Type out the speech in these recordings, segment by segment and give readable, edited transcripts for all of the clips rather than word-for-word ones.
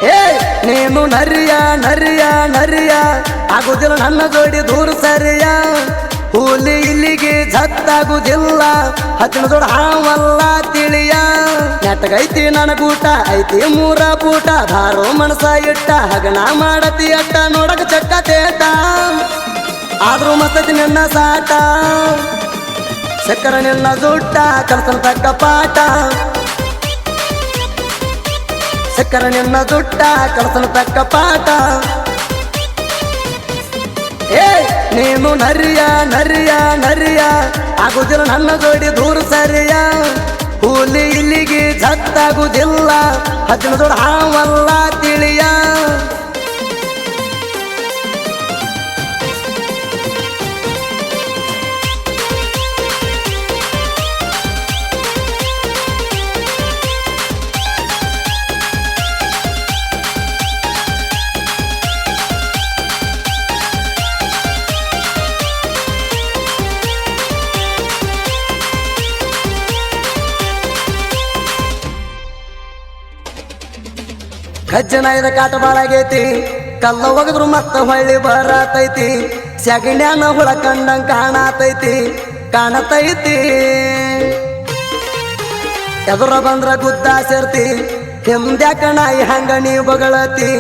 ಏ ನೀನು ನರಿಯ ನರಿಯ ನರಿಯ ಆಗುದಿಲ್ಲ ನನ್ನ ಜೋಡಿ ದೂರ ಸರಿಯ ಹುಲಿ ಇಲ್ಲಿಗೆ ಜತ್ತಾಗುದಿಲ್ಲ ಹತ್ತಿನ ಜೋಡ ಹಾವಲ್ಲ ತಿಳಿಯ ನೆಟ್ಟಗೈತಿ ನನಗೂಟ ಐತಿ ಮೂರ ಪೂಟ ಧಾರೋ ಮನಸ ಇಟ್ಟ ಹಗಣ ಮಾಡತಿ ಅಟ್ಟ ನೋಡಕ ಚಕ್ಕ ತೇಟ ಆದ್ರೂ ಮಸ್ತತಿ ನಿನ್ನ ಸಾಟ ಚಕ್ಕರ ನಿನ್ನ ಜುಟ್ಟ ಕಲ್ಸನ ತಕ್ಕ ಪಾಠ ಚಕ್ಕರ ನಿನ್ನ ಜುಟ್ಟ ಕಲ್ಸನ ತಕ್ಕ ಪಾಠ ಏ ನೀನು ನರಿಯ ನರಿಯ ನರಿಯ ಆಗುದಿಲ್ಲ ನನ್ನ ಜೋಡಿ ದೂರ ಸರಿಯ ಹುಲಿ ಇಲ್ಲಿಗೆ ಜತ್ತಾಗುದಿಲ್ಲ ಹತ್ತಿನ ಜೋಡ ಹಾವಲ್ಲ ತಿಳಿಯ ಖಜ್ಜನಾಯದ ಕಾಟ ಬಾಳಾಗೈತಿ ಕಲ್ಲ ಒಗದ್ರು ಮತ್ತ ಹೊಳ್ಳಿ ಬರತೈತಿ ಸಗಣ್ಯಾನ ಹುಳ ಕಂಡಂಗ್ ಕಾಣತೈತಿ ಕಾಣತೈತಿ ಎದುರ ಬಂದ್ರ ಗುದ್ದ ಸೇರ್ತಿ ಹಿಂದ್ಯಾಕ ನಾಯಿ ಹಂಗ ನೀ ಬಗಳತಿ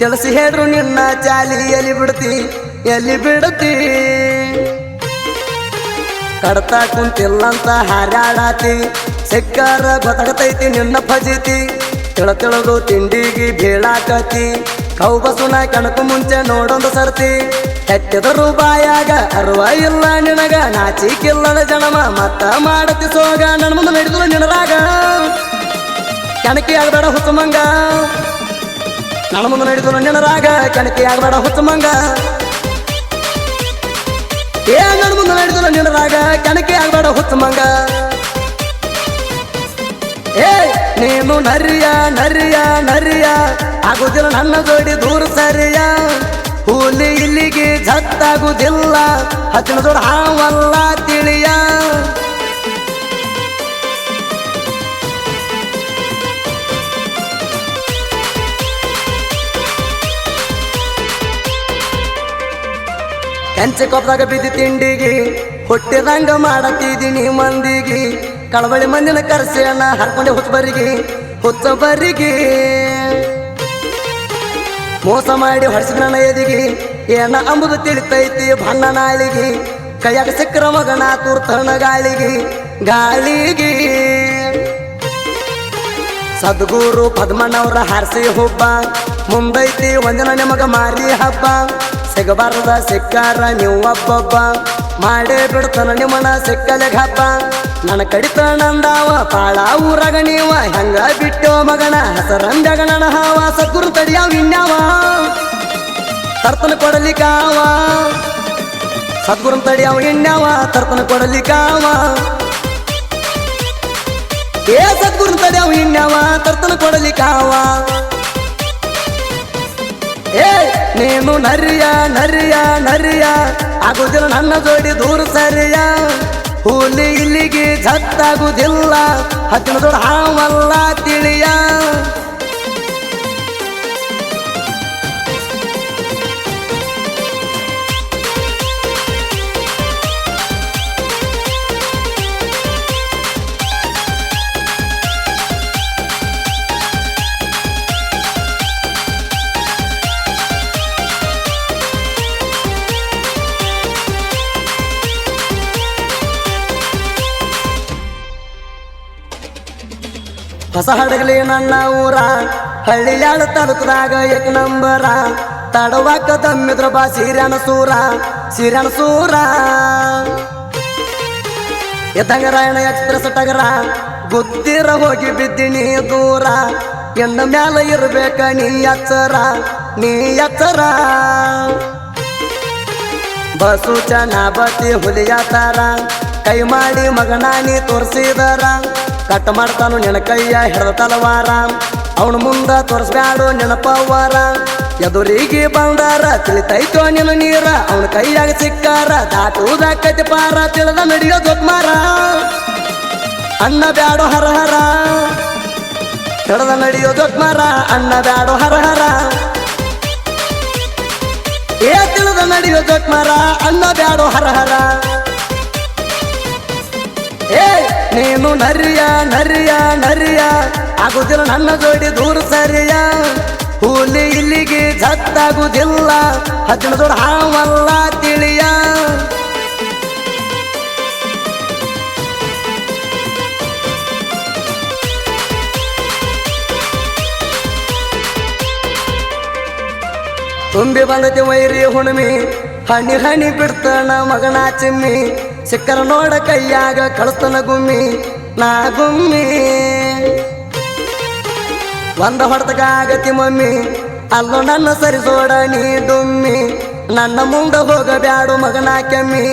ತಿಳಿಸಿ ಹೇಳ್ರು ನಿನ್ನ ಚಾಲಿ ಎಲ್ಲಿ ಬಿಡ್ತಿ ಎಲ್ಲಿ ಬಿಡತಿ ಕಡ್ತಾ ಕುಂತಿಲ್ಲಂತ ಹಾರಾಡತಿ ಸಿಕ್ಕಾರ ಗೊತ್ತಾಗತೈತಿ ನಿನ್ನ ಫಜಿತಿ ತಿಳತಿಳದು ತಿಂಡಿಗಿ ಬೀಳಾಕತಿ ಕೌ ಬಸುನ ಕಣಕು ಮುಂಚೆ ನೋಡೊಂದು ಸರ್ತಿ ಹೆಟ್ಟಿದರು ಬಾಯಾಗ ಅರುವ ಇಲ್ಲ ನಿನಗ ನಾಚಿಕಿಲ್ಲದ ಜನಮ ಮತ್ತ ಮಾಡತಿ ಸೋಗ ನನ್ನ ಮುಂದೆ ನಡೆದು ನಿನರಾಗ ಕಣಕಿ ಆಗಬೇಡ ಹುಚ್ಚುಮಂಗ ನನ್ನ ಮುಂದೆ ನಡೆದು ನಿನರಾಗ ಕಣಕಿ ಆಗಬೇಡ ಹುಚ್ಚುಮಂಗ ಏ ನನ್ನ ಮುಂದೆ ನಡೆದು ನಿನರಾಗ ಕಣಕಿ ಆಗಬೇಡ ಹುಚ್ಚುಮಂಗ ಏ ನೀನು ನರಿಯ ನರಿಯ ನರಿಯ ಆಗುದಿಲ್ಲ ನನ್ನ ಜೋಡಿ ದೂರ ಸರಿಯ ಹುಲಿ ಇಲ್ಲಿಗೆ ಜತ್ತಾಗುದಿಲ್ಲ ಹತ್ತಿನ ಜೋಡ ಹಾವಲ್ಲ ತಿಳಿಯ ಕೆಂಚೆ ಕೊಪ್ಪದಾಗ ಬಿದ್ದಿ ತಿಂಡಿಗಿ ಹುಟ್ಟಿದಂಗ ಮಾಡತಿದ್ದೀನಿ ಮಂದಿಗಿ ಕಳವಳಿ ಮಂದಿನ ಕರೆಸಿ ಅಣ್ಣ ಹರ್ಕೊಂಡೆ ಹುಚ್ಚ ಬರಿಗೆ ಮೋಸ ಮಾಡಿ ಹೊಡ್ಸಿದ ನನ್ನ ಎದಿಗಿ ಏನ ಅಂಬುದು ತಿಳಿತೈತಿ ಬಣ್ಣ ನಾಳಿಗಿ ಕೈಯಾಗ ಸಿಕ್ಕರ ಮಗನ ತೂರ್ತಣ ಗಾಳಿಗಿ ಸದ್ಗುರು ಪದ್ಮಣ್ಣವ್ರ ಹಾರಿಸಿ ಹುಬ್ಬ ಮುಂದೈತಿ ಒಂದಿನ ನಿಮಗ ಮಾರಿ ಹಬ್ಬ ಸಿಗಬಾರದ ಸಿಕ್ಕಾರ ನೀವು ಒಬ್ಬೊಬ್ಬ ಮಾಡೇ ಬಿಡ್ತಾನ ನಿಮ್ಮನ ಸಿಕ್ಕಲೆ ಹಬ್ಬ ನನ್ನ ಕಡಿತನಂದಾವ ಪಾಳ ಊರಾಗ ನೀವ ಹೆಂಗ ಬಿಟ್ಟೋ ಮಗನ ಹಸರಂದಾಗ ನನ್ನ ಹಾವ ಸದ್ಗುರು ತಡಿಯಾವ ಇನ್ಯಾವ ತರ್ತನ ಕೊಡಲಿಕ್ಕಾವ ಸದ್ಗುರು ತಡಿಯಾವ ಇನ್ಯಾವ ತರ್ತನ ಕೊಡಲಿಕ್ಕಾವ ಏ ಸದ್ಗುರು ತಡಿಯಾವ ಇನ್ಯಾವ ತರ್ತನ ಕೊಡಲಿಕ್ಕಾವ ಏ ನೀನು ನರಿಯ ನರಿಯ ನರಿಯ ಆಗುದಿಲ್ಲ ನನ್ನ ಜೋಡಿ ದೂರ ಸರಿಯ ಹುಲಿ ಇಲ್ಲಿಗೆ ಜತ್ತಾಗುದಿಲ್ಲ ಹತ್ತಿನ ಜೋಡ ಹಾವಲ್ಲ ತಿಳಿಯ ಹೊಸ ಹಡಗಲಿ ನನ್ನ ಊರ ಹಳ್ಳಿಯಾಳ ತಾಲೂಕದಾಗ ಏಕ ನಂಬರ ತಡವಾಕ ತಮ್ಮಿದ್ರ ಬಾ ಸೀರ್ಯಾನ ಸೂರ ಎತ್ತಂಗರಾಯಣ ಎಕ್ಸ್ಪ್ರೆಸ್ ಟಗರ ಗುದ್ದಿರ ಹೋಗಿ ಬಿದ್ದಿನಿ ದೂರ ಎನ್ನ ಮ್ಯಾಲ ಇರ್ಬೇಕ ನೀ ಎಚ್ಚರ ಬಸು ಚನ ಬತ್ತಿ ಹುಲಿಯ ತರ ಕೈ ಮಾಡಿ ಮಗನ ನೀ ತೋರಿಸಿದರ ಕಟ್ ಮಾಡ್ತಾನು ನಿನ್ನ ಕೈಯ ಹಿಡ್ದ ತಲವಾರ ಅವನ ಮುಂದ ತೋರಿಸ್ಬ್ಯಾಡು ನೆನಪವಾರ ಎದುರಿಗೆ ಬಂದಾರ ತಿಳಿತೈತೋ ನಿನ್ನ ನೀರ ಅವನ ಕೈಯಾಗ ಸಿಕ್ಕಾರ ದಾಟುವುದಾಕೈತಿ ಪಾರ ತಿಳಿದ ನಡೆಯೋ ಜೋಕ್ಮಾರ ಅನ್ನ ಬ್ಯಾಡು ಹರ ಹಿಡದ ನಡೆಯೋ ಜೋಕ್ಮಾರ ಅಣ್ಣ ಬ್ಯಾಡೋ ಹರ ಹರ ಏ ತಿಳಿದ ನಡೆಯೋ ಜೋಕ್ಮಾರ ಅಣ್ಣ ಬ್ಯಾಡೋ ಹರ ಹರ ಏ ನೀನು ನರಿಯ ನರಿಯ ನರಿಯ ಆಗುದಿಲ್ಲ ನನ್ನ ಜೋಡಿ ದೂರ ಸರಿಯ ಹುಲಿ ಇಲ್ಲಿಗೆ ಜತ್ತಾಗುದಿಲ್ಲ ಹತ್ತಿನ ಜೋಡ ಹಾವಲ್ಲ ತಿಳಿಯ ತುಂಬಿ ಬಂದತಿ ವೈರಿ ಹುಣ್ಮಿ ಹಣಿ ಹಣಿ ಬಿಡ್ತಾನ ಮಗನ ಚಿಮ್ಮಿ ಸಿಕ್ಕರ ನೋಡ ಕೈಯಾಗ ಕಳಿಸ್ತನ ಗುಮ್ಮಿ ನಾ ಗುಮ್ಮಿ ಒಂದ ಹೊಡೆತಗಾಗತಿ ಮಮ್ಮಿ ಅಲ್ಲೋ ನನ್ನ ಸರಿಸೋಡ ನೀ ಡುಮ್ಮಿ ನನ್ನ ಮುಂದ ಹೋಗಬ್ಯಾಡು ಮಗನ ಕೆಮ್ಮಿ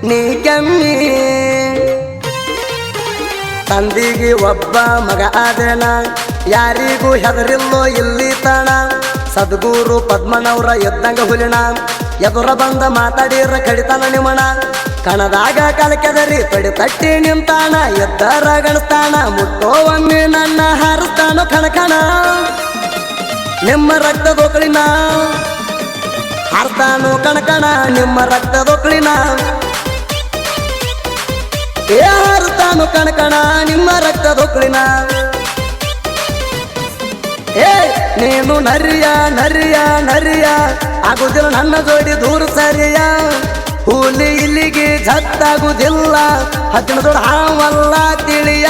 ನೀ ಕೆಮ್ಮಿ ತಂದಿಗೆ ಒಬ್ಬ ಮಗ ಆದೇನ ಯಾರಿಗೂ ಹೆದರಿಲ್ಲೋ ಇಲ್ಲಿ ತಾಣ ಸದ್ಗುರು ಪದ್ಮನವರ ಎದ್ದಂಗ ಹುಲಿನ ಎದುರ ಬಂದ ಮಾತಾಡಿರ ಕಡಿತಾನ ನಿಮಣ ಕಣದಾಗ ಕಲಕೆದರಿ ತೊಡಿ ತಟ್ಟಿ ನಿಂತಾನ ಎದ್ದರ ಗಣಸ್ತಾನ ಮುಟ್ಟೋ ಒಮ್ಮೆ ನನ್ನ ಹಾರಿಸ್ತಾನೋ ಕಣಕಣ ನಿಮ್ಮ ರಕ್ತದೊಕ್ಕಳಿನ ಹಾರ್ತಾನೋ ಕಣಕಣ ನಿಮ್ಮ ರಕ್ತದೊಕ್ಕಳಿನ ಏ ಹಾರಿಸ್ತಾನೋ ಕಣಕಣ ನಿಮ್ಮ ರಕ್ತದೊಕ್ಕಳಿನ ಏ ನೀನು ನರಿಯ ನರಿಯ ನರಿಯ ಆಗುದಿಲ್ಲ ನನ್ನ ಜೋಡಿ ದೂರ ಸರಿಯ ಹುಲಿ ಇಲ್ಲಿಗೆ ಜತ್ತಾಗುದಿಲ್ಲ ಹತ್ತಿನ ಜೋಡ ಹಾವಲ್ಲ ತಿಳಿಯ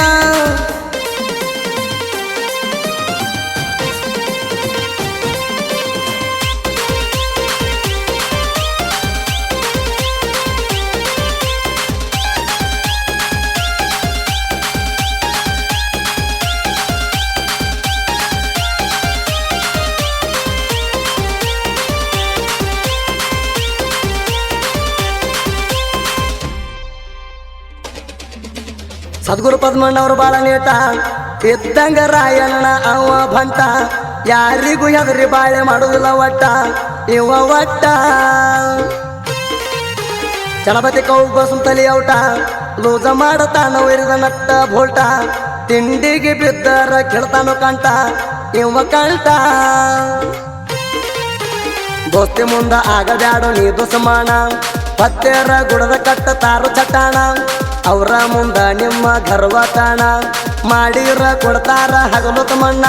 ಸದ್ಗುರು ಪದ್ಮಣ್ಣವ್ರು ಬಾಳ ನೀಟ ಇದ್ದಂಗ ರಾಯಣ್ಣ ಅವ ಭಂಟ ಯಾರಿಗೂ ಹೆದರಿ ಬಾಳೆ ಮಾಡುದಿಲ್ಲ ಒಟ್ಟ ಇವ ಒಟ್ಟ ಚಣಪತಿ ಕೌಬ ಸುಂತಲಿ ಔಟ ಲೂಜ ಮಾಡತಾನ ಒರಿದ ನಟ್ಟ ಬೋಲ್ಟ ತಿಂಡಿಗೆ ಬಿದ್ದರ ಕೆಡ್ತಾನು ಕಂಟ ಇವ ಕಂಟ ದೋಸ್ತಿ ಮುಂದ ಆಗಬ್ಯಾಡೋ ನೀ ದುಸ್ಮಾನ ಪತ್ತೆರ ಗುಡದ ಕಟ್ಟ ತಾರು ಚಟ್ಟಾಣ ಅವ್ರ ಮುಂದ ನಿಮ್ಮ ಗರ್ವತಾಣ ಮಾಡಿರ ಕೊಡ್ತಾರ ಹಗಲು ತಮಣ್ಣ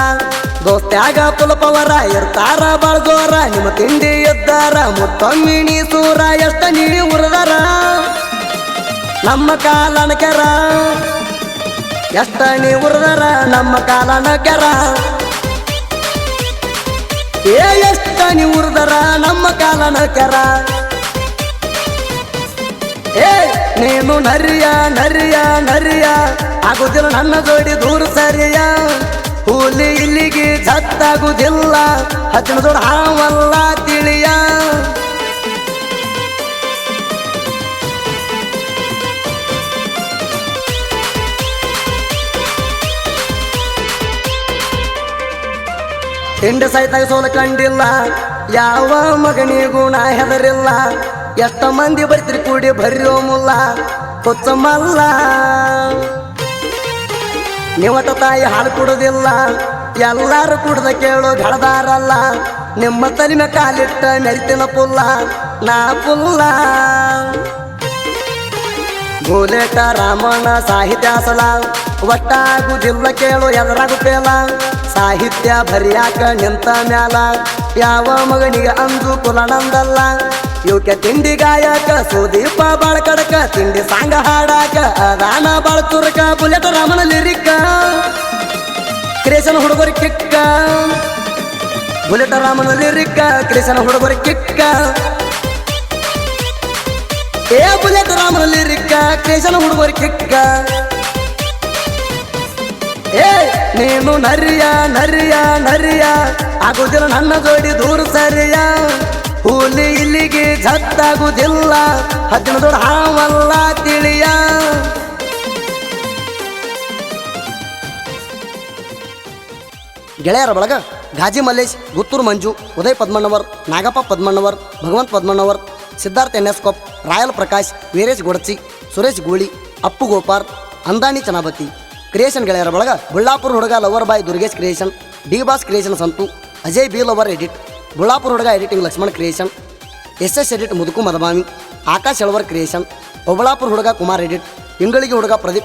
ದೋಸ್ತ್ಯಾಗ ಪುಲಪವರ ಇರ್ತಾರ ಬಾಳ್ಜೋರ ನಿಮ್ಮ ತಿಂಡಿ ಎದ್ದಾರ ಮುತ್ತೊಮ್ಮಿ ನೀ ಸೂರ ಎಷ್ಟ ನೀ ಉರದಾರ ನಮ್ಮ ಕಾಲನ ಕೆರ ಎಷ್ಟ ನೀ ಉರದಾರ ನಮ್ಮ ಕಾಲನ ಕೆರ ಏ ಎಷ್ಟ ನೀ ಉರದಾರ ನಮ್ಮ ಕಾಲನ ಕೆರ ಏ ನೀನು ನರಿಯ ನರಿಯ ನರಿಯ ಆಗುದಿಲ್ಲ ನನ್ನ ಜೋಡಿ ದೂರ ಸರಿಯ ಹುಲಿ ಇಲ್ಲಿಗೆ ಜತ್ತಾಗುದಿಲ್ಲ ಹತ್ತಿನ ಜೋಡ ಹಾವಲ್ಲ ತಿಳಿಯ ಹಿಂಡ ಸೈತಾಗ ಸೋಲ ಕಂಡಿಲ್ಲ ಯಾವ ಮಗನಿಗೂ ನಾ ಹೆದರಿಲ್ಲ ಎಷ್ಟ ಮಂದಿ ಬರ್ತಿರಿ ಕೂಡಿ ಬರ್ರೋ ಮುಲ್ಲ ಕೊಚ್ಚ ಮಲ್ಲ ನಿವಟ ತಾಯಿ ಹಾಲು ಕುಡುದಿಲ್ಲ ಎಲ್ಲಾರು ಕುಡ್ದ ಕೇಳು ಗಡದಾರಲ್ಲ ನಿಮ್ಮ ತಲಿಮೆ ಕಾಲಿಟ್ಟ ಮೆರಿತಿನ ಪುಲ್ಲ ನಾ ಪುಲ್ಲ ಗೋಲೇಟ ರಾಮಣ್ಣ ಸಾಹಿತ್ಯ ಸಲ ಒಟ್ಟಾಗುದಿಲ್ಲ ಕೇಳು ಎದರಾಗುತ್ತೇಲ ಸಾಹಿತ್ಯ ಬರಿಯಾಕ ನಿಂತ ಮ್ಯಾಲ ಯಾವ ಮಗನಿಗೆ ಅಂದು ಕುಲನಂದಲ್ಲ ಇವಕ್ಕೆ ತಿಂಡಿ ಗಾಯಕ ಸುದೀಪ ಬಾಳ ಕಡಕ ತಿಂಡಿ ಸಾಂಗ ಹಾಡಾಕ ಅದಾನ ಬಾಳ ತುರ್ಕ ಬುಲೆಟ್ ರಾಮನ ಲಿರಿಕ ಕ್ರೇಸನ ಹುಡುಗರಿ ಕಿಕ್ಕ ಬುಲೆಟ್ ರಾಮನ ಲಿರಿಕ ಕ್ರೇಸನ ಹುಡುಗರಿ ಕಿಕ್ಕ ಏ ಬುಲೆಟ್ ರಾಮನ ಲಿರಿಕ ಕ್ರೇಸನ ಹುಡುಗರಿ ಕಿಕ್ಕ ಏ ನೀನು ನರಿಯ ನರಿಯ ನರಿಯ ಆಗುದಿಲ್ಲ ನನ್ನ ಜೋಡಿ ದೂರ ಸರಿಯ ಹುಲಿ ಇಲ್ಲಿಗೆ ಜತ್ತಾಗುದಿಲ್ಲ ಹತ್ತಿನ ಜೋಡ ಹಾವಲ್ಲ ತಿಳಿಯ ಗೆಳೆಯರ ಬಳಗ ಗಾಜಿ ಮಲ್ಲೇಶ್, ಗುತ್ತೂರು ಮಂಜು, ಉದಯ್ ಪದ್ಮಣ್ಣವರ್, ನಾಗಪ್ಪ ಪದ್ಮಣ್ಣವರ್, ಭಗವಂತ್ ಪದ್ಮಣ್ಣವರ್, ಸಿದ್ಧಾರ್ಥ ಎನ್ಎಸ್ಕೊಪ್, ರಾಯಲ್ ಪ್ರಕಾಶ್, ವೀರೇಶ್ ಗೊಡಚಿ, ಸುರೇಶ್ ಗೋಳಿ, ಅಪ್ಪು ಗೋಪಾರ್, ಅಂದಾಣಿ ಚನಾಬತಿ. ಕ್ರಿಯೇಷನ್ ಗೆಳೆಯರ ಬಳಗ ಬುಳ್ಳಾಪುರ ಹುಡುಗ lover boy Durgesh creation, D boss creation Santu, Ajay B lover edit, Bullapura ಹುಡುಗ editing Laxman creation, SS edit ಮುದುಕು ಮದಮಾಮಿ, ಆಕಾಶ್ ಎಳವರ್ ಕ್ರಿಯೇಷನ್, ಒಬಳಾಪುರ ಹುಡುಗ ಕುಮಾರ್ ಎಡಿಟ್, ಇಂಗಳಿಗೆ ಹುಡುಗ ಪ್ರದೀಪ್